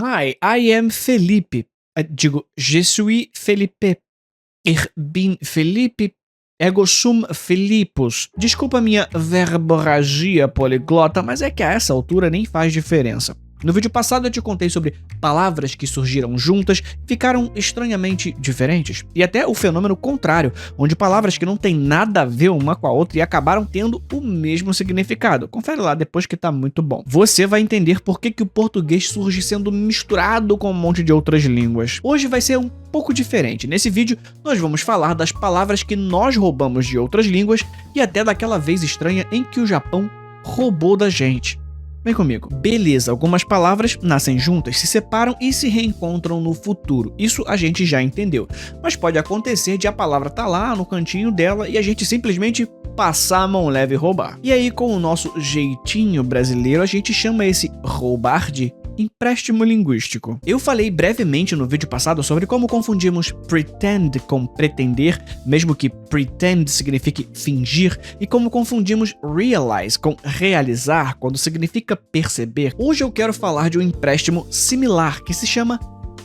Hi, I am Felipe. Digo, je suis Felipe. Ich bin Felipe. Ego sum Filipos. Desculpa minha verborragia poliglota, mas é que a essa altura nem faz diferença. No vídeo passado eu te contei sobre palavras que surgiram juntas e ficaram estranhamente diferentes. E até o fenômeno contrário, onde palavras que não têm nada a ver uma com a outra e acabaram tendo o mesmo significado. Confere lá depois que tá muito bom. Você vai entender por que o português surge sendo misturado com um monte de outras línguas. Hoje vai ser um pouco diferente. Nesse vídeo nós vamos falar das palavras que nós roubamos de outras línguas e até daquela vez estranha em que o Japão roubou da gente. Vem comigo. Beleza, algumas palavras nascem juntas, se separam e se reencontram no futuro. Isso a gente já entendeu. Mas pode acontecer de a palavra tá lá no cantinho dela e a gente simplesmente passar a mão leve e roubar. E aí, com o nosso jeitinho brasileiro, a gente chama esse roubar de empréstimo linguístico. Eu falei brevemente no vídeo passado sobre como confundimos pretend com pretender, mesmo que pretend signifique fingir, e como confundimos realize com realizar, quando significa perceber. Hoje eu quero falar de um empréstimo similar que se chama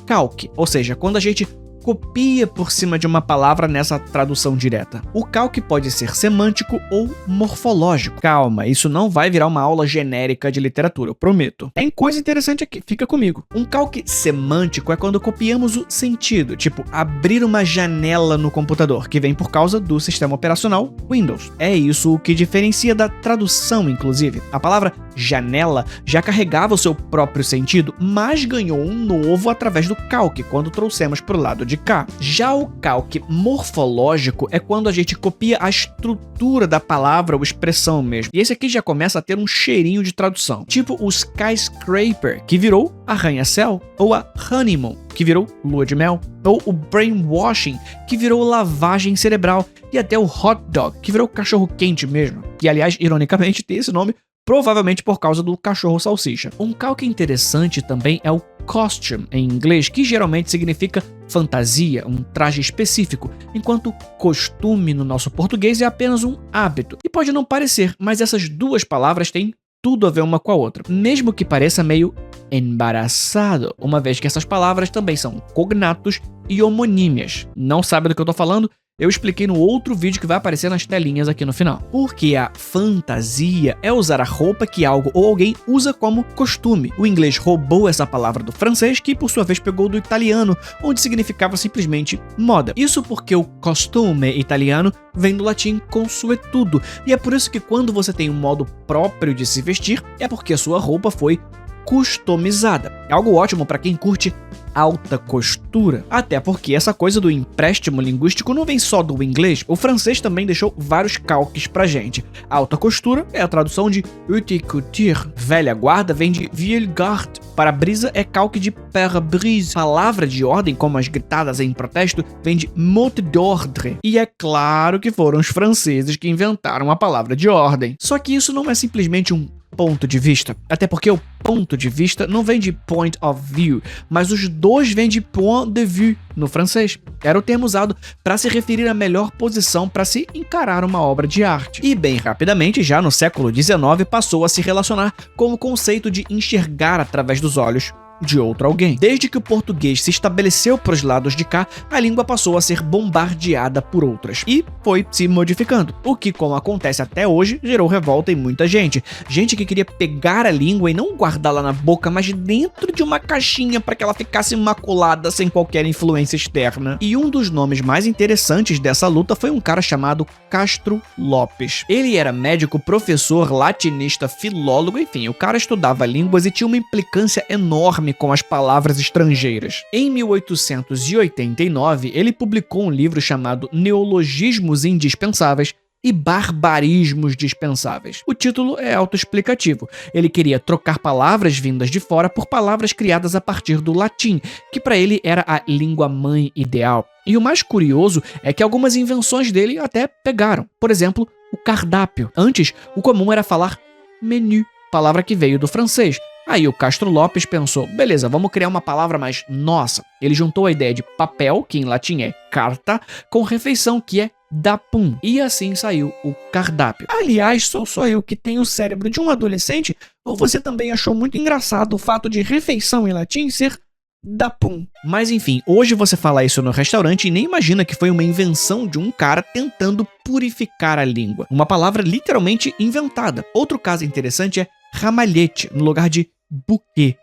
calque, ou seja, quando a gente copia por cima de uma palavra nessa tradução direta. O calque pode ser semântico ou morfológico. Calma, isso não vai virar uma aula genérica de literatura, eu prometo. Tem coisa interessante aqui, fica comigo. Um calque semântico é quando copiamos o sentido, tipo abrir uma janela no computador, que vem por causa do sistema operacional Windows. É isso o que diferencia da tradução, inclusive. A palavra janela já carregava o seu próprio sentido, mas ganhou um novo através do calque, quando trouxemos para o lado de cá. Já o calque morfológico é quando a gente copia a estrutura da palavra ou expressão mesmo. E esse aqui já começa a ter um cheirinho de tradução. Tipo o skyscraper, que virou arranha-céu, ou a honeymoon, que virou lua de mel, ou o brainwashing, que virou lavagem cerebral, e até o hot dog, que virou cachorro quente mesmo. Que, aliás, ironicamente, tem esse nome provavelmente por causa do cachorro salsicha. Um calque interessante também é o costume, em inglês, que geralmente significa fantasia, um traje específico, enquanto costume no nosso português é apenas um hábito. E pode não parecer, mas essas duas palavras têm tudo a ver uma com a outra, mesmo que pareça meio embaraçado, uma vez que essas palavras também são cognatos e homonímias. Não sabe do que eu tô falando? Eu expliquei no outro vídeo que vai aparecer nas telinhas aqui no final. Porque a fantasia é usar a roupa que algo ou alguém usa como costume. O inglês roubou essa palavra do francês, que por sua vez pegou do italiano, onde significava simplesmente moda. Isso porque o costume italiano vem do latim consuetudo, e é por isso que quando você tem um modo próprio de se vestir, é porque a sua roupa foi customizada. É algo ótimo para quem curte alta costura, até porque essa coisa do empréstimo linguístico não vem só do inglês, o francês também deixou vários calques pra gente. Alta costura é a tradução de haute couture, velha guarda vem de vieille garde, para-brisa é calque de pare-brise, palavra de ordem como as gritadas em protesto vem de mot d'ordre, e é claro que foram os franceses que inventaram a palavra de ordem. Só que isso não é simplesmente um ponto de vista, até porque o ponto de vista não vem de point of view, mas os dois vêm de point de vue no francês. Era o termo usado para se referir à melhor posição para se encarar uma obra de arte. E bem rapidamente, já no século XIX, passou a se relacionar com o conceito de enxergar através dos olhos de outro alguém. Desde que o português se estabeleceu para os lados de cá, a língua passou a ser bombardeada por outras e foi se modificando, o que, como acontece até hoje, gerou revolta em muita gente. Gente que queria pegar a língua e não guardá-la na boca, mas dentro de uma caixinha para que ela ficasse imaculada sem qualquer influência externa. E um dos nomes mais interessantes dessa luta foi um cara chamado Castro Lopes. Ele era médico, professor, latinista, filólogo, enfim, o cara estudava línguas e tinha uma implicância enorme com as palavras estrangeiras. Em 1889, ele publicou um livro chamado Neologismos Indispensáveis e Barbarismos Dispensáveis. O título é autoexplicativo. Ele queria trocar palavras vindas de fora por palavras criadas a partir do latim, que para ele era a língua-mãe ideal. E o mais curioso é que algumas invenções dele até pegaram. Por exemplo, o cardápio. Antes, o comum era falar menu, palavra que veio do francês. Aí o Castro Lopes pensou, beleza, vamos criar uma palavra mais nossa. Ele juntou a ideia de papel, que em latim é carta, com refeição, que é dapum. E assim saiu o cardápio. Aliás, sou só eu que tenho o cérebro de um adolescente, ou você também achou muito engraçado o fato de refeição em latim ser dapum? Mas enfim, hoje você fala isso no restaurante e nem imagina que foi uma invenção de um cara tentando purificar a língua. Uma palavra literalmente inventada. Outro caso interessante é ramalhete, no lugar de bouquet.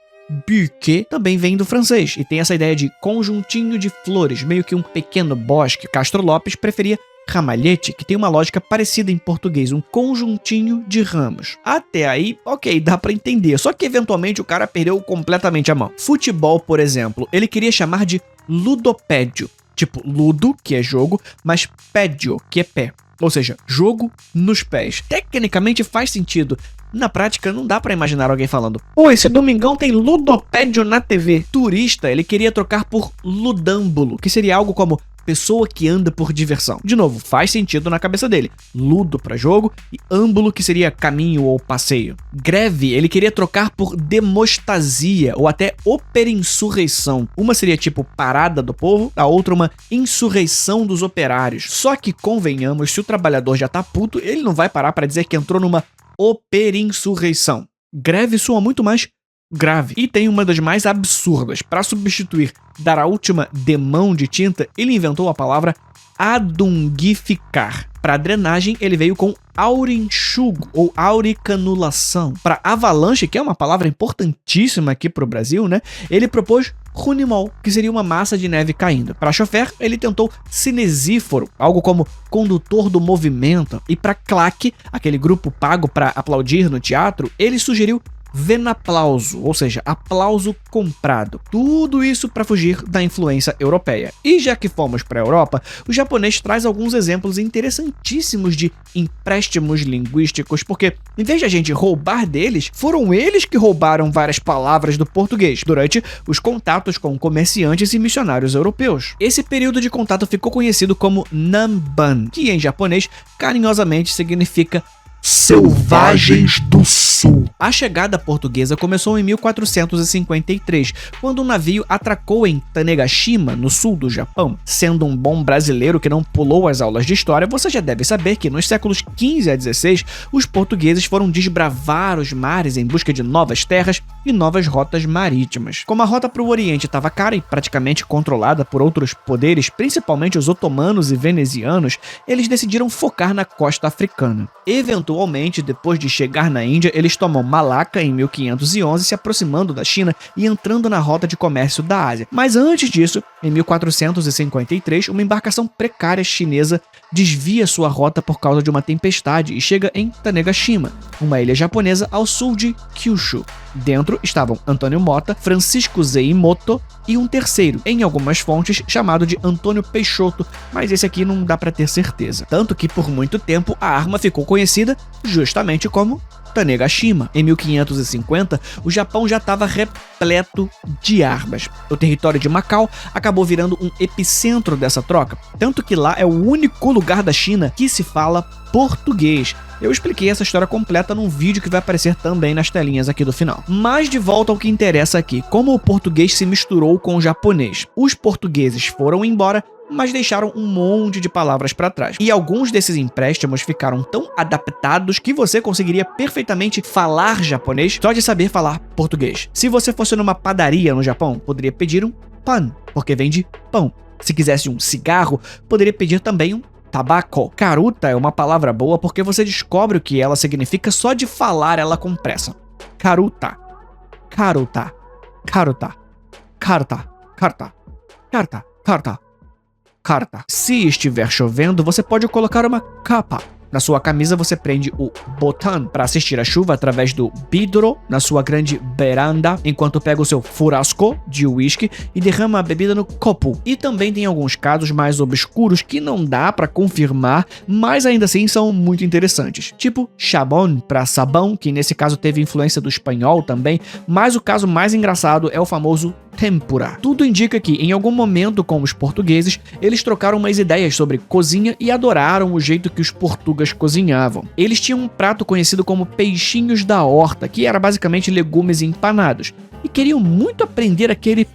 Buquet também vem do francês e tem essa ideia de conjuntinho de flores, meio que um pequeno bosque. Castro Lopes preferia ramalhete, que tem uma lógica parecida em português, um conjuntinho de ramos. Até aí, ok, dá pra entender, só que eventualmente o cara perdeu completamente a mão. Futebol, por exemplo, ele queria chamar de ludopédio, tipo ludo, que é jogo, mas pédio, que é pé. Ou seja, jogo nos pés. Tecnicamente faz sentido. Na prática, não dá pra imaginar alguém falando: pô, esse domingão tem ludopédio na TV. Turista, ele queria trocar por ludâmbulo, que seria algo como pessoa que anda por diversão. De novo, faz sentido na cabeça dele. Ludo pra jogo e âmbulo, que seria caminho ou passeio. Greve, ele queria trocar por demostasia ou até operinsurreição. Uma seria tipo parada do povo, a outra uma insurreição dos operários. Só que convenhamos, se o trabalhador já tá puto, ele não vai parar pra dizer que entrou numa operinsurreição. Greve soa muito mais grave. E tem uma das mais absurdas. Para substituir dar a última demão de tinta, ele inventou a palavra adungificar. Para drenagem, ele veio com aurenxugo ou auricanulação. Para avalanche, que é uma palavra importantíssima aqui para o Brasil, né? Ele propôs runimol, que seria uma massa de neve caindo. Para chofer, ele tentou cinesíforo, algo como condutor do movimento. E para claque, aquele grupo pago para aplaudir no teatro, ele sugeriu venaplauso, ou seja, aplauso comprado. Tudo isso para fugir da influência europeia. E já que fomos para a Europa, o japonês traz alguns exemplos interessantíssimos de empréstimos linguísticos, porque em vez de a gente roubar deles, foram eles que roubaram várias palavras do português durante os contatos com comerciantes e missionários europeus. Esse período de contato ficou conhecido como Nanban, que em japonês carinhosamente significa Selvagens do Sul. A chegada portuguesa começou em 1453, quando um navio atracou em Tanegashima, no sul do Japão. Sendo um bom brasileiro que não pulou as aulas de história, você já deve saber que nos séculos XV a XVI, os portugueses foram desbravar os mares em busca de novas terras e novas rotas marítimas. Como a rota para o Oriente estava cara e praticamente controlada por outros poderes, principalmente os otomanos e venezianos, eles decidiram focar na costa africana. Eventualmente, depois de chegar na Índia, eles tomam Malaca em 1511, se aproximando da China e entrando na rota de comércio da Ásia. Mas antes disso, em 1453, uma embarcação precária chinesa desvia sua rota por causa de uma tempestade e chega em Tanegashima, uma ilha japonesa ao sul de Kyushu. Dentro estavam Antônio Mota, Francisco Zeimoto e um terceiro, em algumas fontes, chamado de Antônio Peixoto, mas esse aqui não dá pra ter certeza. Tanto que por muito tempo a arma ficou conhecida justamente como Tanegashima. Em 1550, o Japão já estava repleto de armas. O território de Macau acabou virando um epicentro dessa troca, tanto que lá é o único lugar da China que se fala português. Eu expliquei essa história completa num vídeo que vai aparecer também nas telinhas aqui do final. Mas de volta ao que interessa aqui, como o português se misturou com o japonês. Os portugueses foram embora, mas deixaram um monte de palavras para trás. E alguns desses empréstimos ficaram tão adaptados que você conseguiria perfeitamente falar japonês só de saber falar português. Se você fosse numa padaria no Japão, poderia pedir um pan, porque vem de pão. Se quisesse um cigarro, poderia pedir também um tabaco. Karuta é uma palavra boa porque você descobre o que ela significa só de falar ela com pressa. Karuta. Karuta. Karuta. Karta. Karta. Karta. Karta. Carta. Se estiver chovendo, você pode colocar uma capa. Na sua camisa você prende o botão para assistir a chuva através do vidro na sua grande beranda, enquanto pega o seu frasco de uísque e derrama a bebida no copo. E também tem alguns casos mais obscuros que não dá para confirmar, mas ainda assim são muito interessantes. Tipo chabón para sabão, que nesse caso teve influência do espanhol também, mas o caso mais engraçado é o famoso tempura. Tudo indica que, em algum momento com os portugueses, eles trocaram umas ideias sobre cozinha e adoraram o jeito que os portugueses cozinhavam. Eles tinham um prato conhecido como peixinhos da horta, que era basicamente legumes empanados, e queriam muito aprender aquele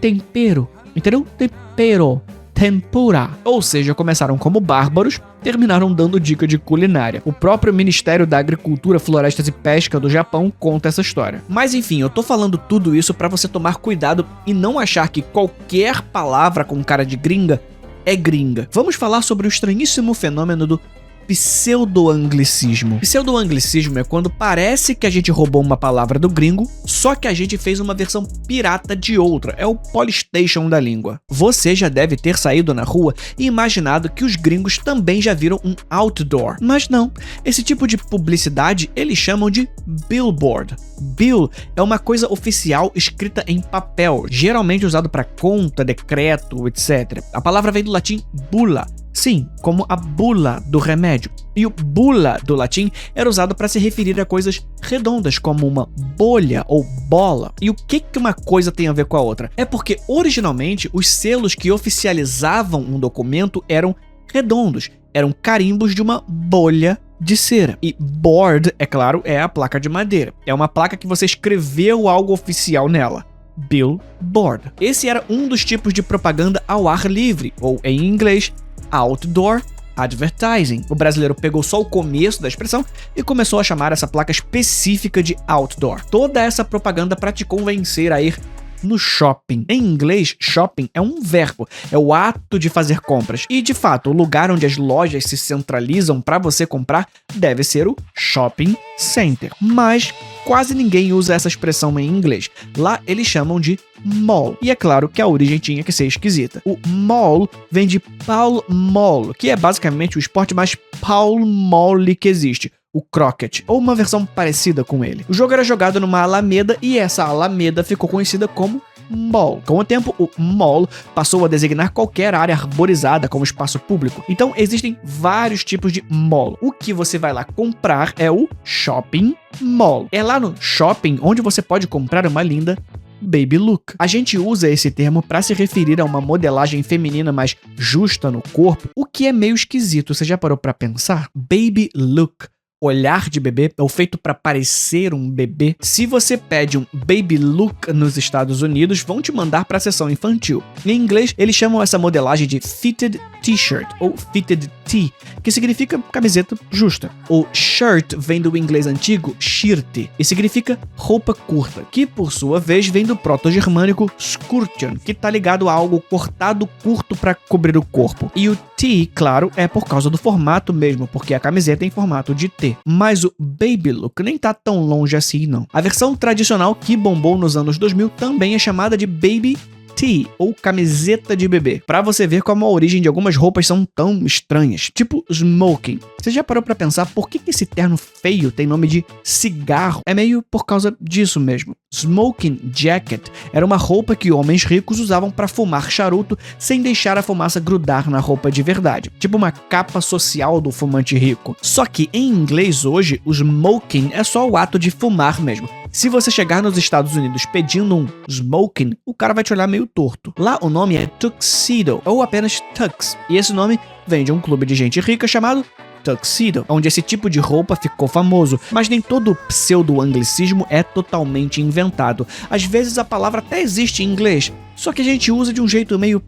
tempero, entendeu? Tempero. tempura. Ou seja, começaram como bárbaros, terminaram dando dica de culinária. O próprio Ministério da Agricultura, Florestas e Pesca do Japão conta essa história. Mas enfim, eu tô falando tudo isso pra você tomar cuidado e não achar que qualquer palavra com cara de gringa é gringa. Vamos falar sobre o estranhíssimo fenômeno do pseudo-anglicismo. Pseudo-anglicismo é quando parece que a gente roubou uma palavra do gringo, só que a gente fez uma versão pirata de outra. É o Polystation da língua. Você já deve ter saído na rua e imaginado que os gringos também já viram um outdoor. Mas não. Esse tipo de publicidade eles chamam de billboard. Bill é uma coisa oficial escrita em papel, geralmente usado para conta, decreto, etc. A palavra vem do latim bulla. Sim, como a bula do remédio. E o bula do latim era usado para se referir a coisas redondas, como uma bolha ou bola. E o que uma coisa tem a ver com a outra? É porque, originalmente, os selos que oficializavam um documento eram redondos, eram carimbos de uma bolha de cera. E board, é claro, é a placa de madeira. É uma placa que você escreveu algo oficial nela. Billboard. Esse era um dos tipos de propaganda ao ar livre, ou em inglês, outdoor advertising. O brasileiro pegou só o começo da expressão e começou a chamar essa placa específica de outdoor. Toda essa propaganda para te convencer a ir no shopping. Em inglês, shopping é um verbo, é o ato de fazer compras. E, de fato, o lugar onde as lojas se centralizam para você comprar deve ser o shopping center. Mas quase ninguém usa essa expressão em inglês. Lá eles chamam de mall. E é claro que a origem tinha que ser esquisita. O mall vem de pall mall, que é basicamente o esporte mais pall mall que existe. O croquet, ou uma versão parecida com ele. O jogo era jogado numa alameda e essa alameda ficou conhecida como mall. Com o tempo, o mall passou a designar qualquer área arborizada como espaço público. Então, existem vários tipos de mall. O que você vai lá comprar é o shopping mall. É lá no shopping onde você pode comprar uma linda baby look. A gente usa esse termo para se referir a uma modelagem feminina mais justa no corpo, o que é meio esquisito. Você já parou para pensar? Baby look, olhar de bebê, ou feito para parecer um bebê. Se você pede um baby look nos Estados Unidos, vão te mandar para a seção infantil. Em inglês, eles chamam essa modelagem de fitted t-shirt ou fitted tee, que significa camiseta justa. O shirt vem do inglês antigo shirt e significa roupa curta, que por sua vez vem do proto-germânico skurtion, que tá ligado a algo cortado curto para cobrir o corpo. E o tee, claro, é por causa do formato mesmo, porque a camiseta é em formato de T. Mas o baby look nem tá tão longe assim, não. A versão tradicional que bombou nos anos 2000 também é chamada de baby tee, ou camiseta de bebê, pra você ver como a origem de algumas roupas são tão estranhas, tipo smoking. Você já parou pra pensar por que esse terno feio tem nome de cigarro? É meio por causa disso mesmo. Smoking jacket era uma roupa que homens ricos usavam pra fumar charuto sem deixar a fumaça grudar na roupa de verdade, tipo uma capa social do fumante rico. Só que em inglês hoje, o smoking é só o ato de fumar mesmo. Se você chegar nos Estados Unidos pedindo um smoking, o cara vai te olhar meio torto. Lá o nome é tuxedo, ou apenas tux, e esse nome vem de um clube de gente rica chamado tuxedo, onde esse tipo de roupa ficou famoso, mas nem todo pseudo-anglicismo é totalmente inventado. Às vezes a palavra até existe em inglês, só que a gente usa de um jeito meio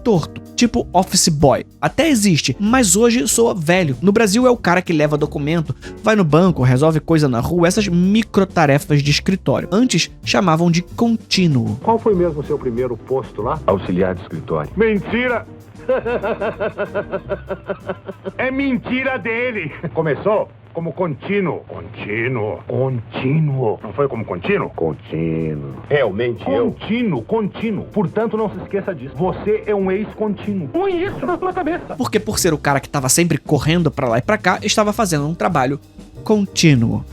torto, tipo office boy. Até existe, mas hoje soa velho. No Brasil é o cara que leva documento, vai no banco, resolve coisa na rua, essas microtarefas de escritório. Antes chamavam de contínuo. Qual foi mesmo o seu primeiro posto lá? Auxiliar de escritório. Mentira! É mentira dele! Começou como contínuo. Contínuo. Não foi como contínuo? Contínuo. Realmente Contínuo. Portanto, não se esqueça disso. Você é um ex-contínuo. Põe isso na sua cabeça. Porque por ser o cara que estava sempre correndo pra lá e pra cá, estava fazendo um trabalho contínuo.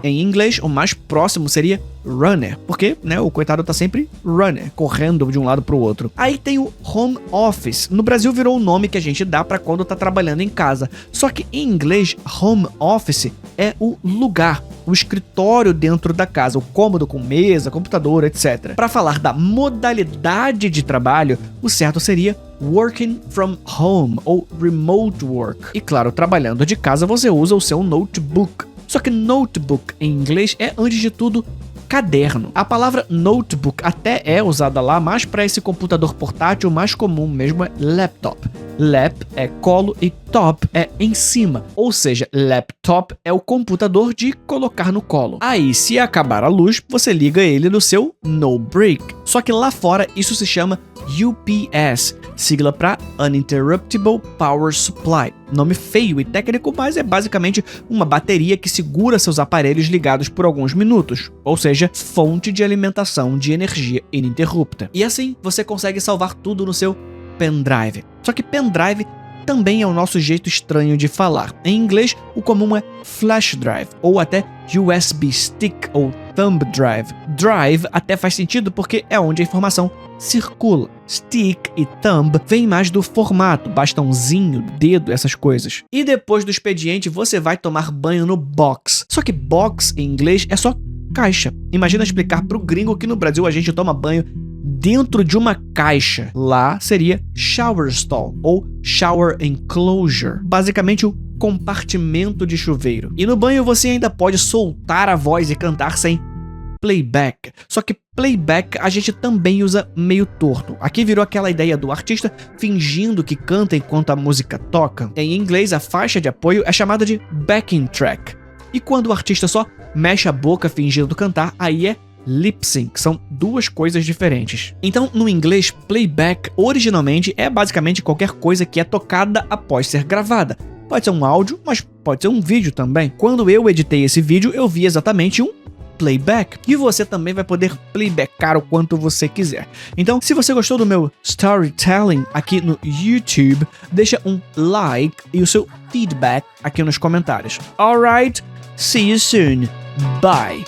Em inglês, o mais próximo seria runner, porque, né, o coitado tá sempre runner, correndo de um lado pro outro. Aí tem o home office. No Brasil virou o nome que a gente dá pra quando tá trabalhando em casa. Só que em inglês, home office é o lugar, o escritório dentro da casa, o cômodo com mesa, computador, etc. Para falar da modalidade de trabalho, o certo seria working from home ou remote work. E claro, trabalhando de casa você usa o seu notebook. Só que notebook em inglês é, antes de tudo, caderno. A palavra notebook até é usada lá, mas para esse computador portátil, o mais comum mesmo é laptop. Lap é colo e top é em cima, ou seja, laptop é o computador de colocar no colo. Aí, se acabar a luz, você liga ele no seu no break. Só que lá fora isso se chama UPS, sigla para Uninterruptible Power Supply. Nome feio e técnico, mas é basicamente uma bateria que segura seus aparelhos ligados por alguns minutos, ou seja, fonte de alimentação de energia ininterrupta. E assim, você consegue salvar tudo no seu pendrive. Só que pendrive também é o nosso jeito estranho de falar. Em inglês, o comum é flash drive, ou até USB stick ou thumb drive. Drive até faz sentido porque é onde a informação circula. Stick e thumb vem mais do formato, bastãozinho, dedo, essas coisas. E depois do expediente, você vai tomar banho no box. Só que box em inglês é só caixa. Imagina explicar pro gringo que no Brasil a gente toma banho dentro de uma caixa. Lá seria shower stall ou shower enclosure, basicamente o compartimento de chuveiro. E no banho você ainda pode soltar a voz e cantar sem playback. Só que playback a gente também usa meio torto. Aqui virou aquela ideia do artista fingindo que canta enquanto a música toca. Em inglês, a faixa de apoio é chamada de backing track. E quando o artista só mexe a boca fingindo cantar, aí é lip sync, são duas coisas diferentes. Então, no inglês, playback originalmente é basicamente qualquer coisa que é tocada após ser gravada. Pode ser um áudio, mas pode ser um vídeo também. Quando eu editei esse vídeo, eu vi exatamente um playback. E você também vai poder playbackar o quanto você quiser. Então, se você gostou do meu storytelling aqui no YouTube, deixa um like e o seu feedback aqui nos comentários. Alright, see you soon. Bye.